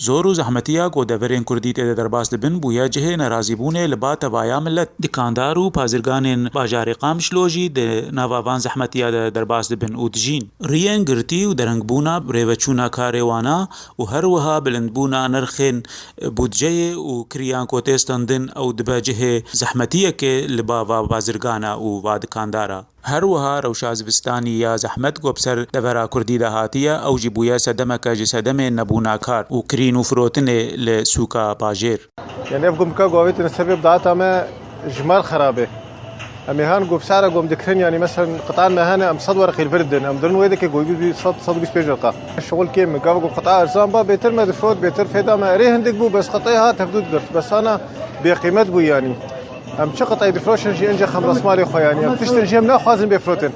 زۆر و زەحمەتیە کۆ دەڤەرێن کوردی تێدە دەرباس دەبن بوویە جهێ نەرازیبوونێ لە با تەڤایا ملەت دکاندار و پازرگانên باژارê Qamişlojî di nava van zehmetiya de derbas dibin û dijîn. Riyên girtî û derengbûna rêveçûna karê wan a û her wiha bilindbûna nirxên budceyê û kiriyan ku tê standin ew dibe cihê zehmetiyekê li ba va bazirgana û va dikandara. Her wiha rewşa zivistanî ya zehmet got bi ser devera Kurdî de hatiye ew jî bûye sedemeke ji sedemên nebûna kar û kirîn û firotinê li sûka bajêr. Yani ev gumka govêtin sebeb data me ji mal xerab e. Em ê han gobsara gom dikirin yani mesela qita'an me hene em 100 werqî li vir didin em dirin wê dike goybî 125 werqa. Şogul kêm gav gom qita erzan ba bêtir me difrot bêtir fêda me erê hindik bû bes qitayê hat hevdû digirt bes ana bêqîmet bû yani. Em çi qitayê difroşin jî ence xemrasmalê xwe yani em tiştin jî em naxwazin bêfirotin.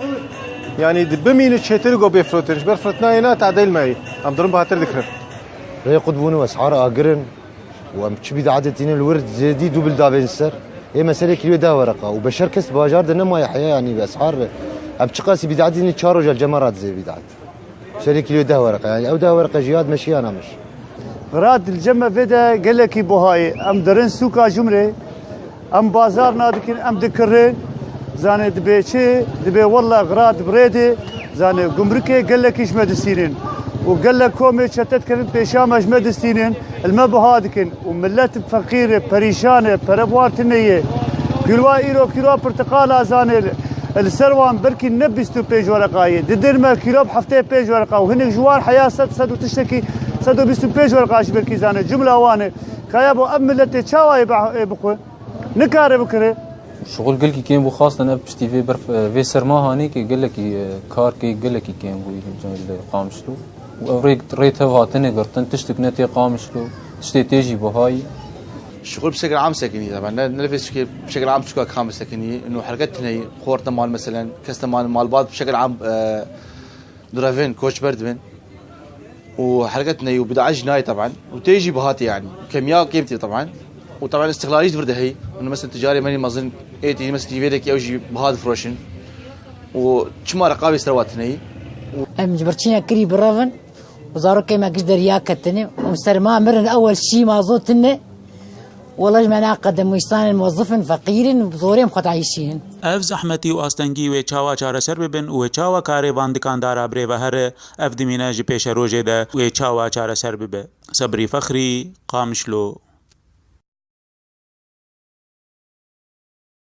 Yani bimînin çêtir go bêfirotin ji ber firotinayê ne tadîl me em dirin batir dikirin. Rê qutbûn û es'ar agirin û em çi bîd'atîne li wir zêdî dû bil davên ser. Ê meselê kîloyê 10 werqa û beşer kes bajar de nemaye heya yani bi es'ar em çi qasî bîd'atîne 4 rojal cemarat zê bîd'at. Beşerê kîloyê 10 werqa yani ew 10 werqa jiyad meşiyana miş. Grad dilceme vê de gelekî buhayê em dirin sûka Cumrê em bazar nadikin em dikirin zanê dibe çi dibe walla grad birêdê zanê gumrukê gelekî ji me distînin û gelek komê çetetkirin pêşa me ji me distînin li me buha dikin û millet feqîr e perîşan e perewar tune ye kîlwa îro kîlwa pirtiqala zanê li ser wan birkî ne 25 werqa ye didir me kîlo bi heftê 5 werqa û hinek ji wan heya sed û tiştekî 125 werqa ji birkî zanê cumla wan e kaya bo ev milletê çawa bixwe nikare bikire. شغل گل کی کیم بو خاص نه پشتی وی بر وی سرما هانی که گل کی کار کی گل کی کیم بو جمل قامشلو و اوريك ريت هاتنه قرتن تشتك نتي قامشلو تشتي تيجي بهاي الشغل بشكل عام سكني طبعا نلفز بشكل عام شكوى خام سكني انه حركتنا خورت مال مثلا كست مال بعض بشكل عام درافين كوتش بردمن وحركتنا وبدعج جناي طبعا وتيجي بهاتي يعني كمياه قيمتي طبعا وطبعا استغلاليه فرده هي انه مثلا تجاري ماني مظن ايتي مثلا تيفيدك او جي بهذا فروشن وشما رقابي سرواتنا هي ام جبرتشينا كري برافن وزارو كيما قدر ياكتني ومسرما مرن اول شيء ما زوتني والله جمعنا قدم ويستان موظفن فقيرن وزوريم خط عايشين ev zehmetî û astengî wê çawa çareser bibin û wê çawa karê van dikandara birêve here ev dimîne ji pêşerojê de wê çawa çareser bibe. Sebrî Fexrî, Qamişlo.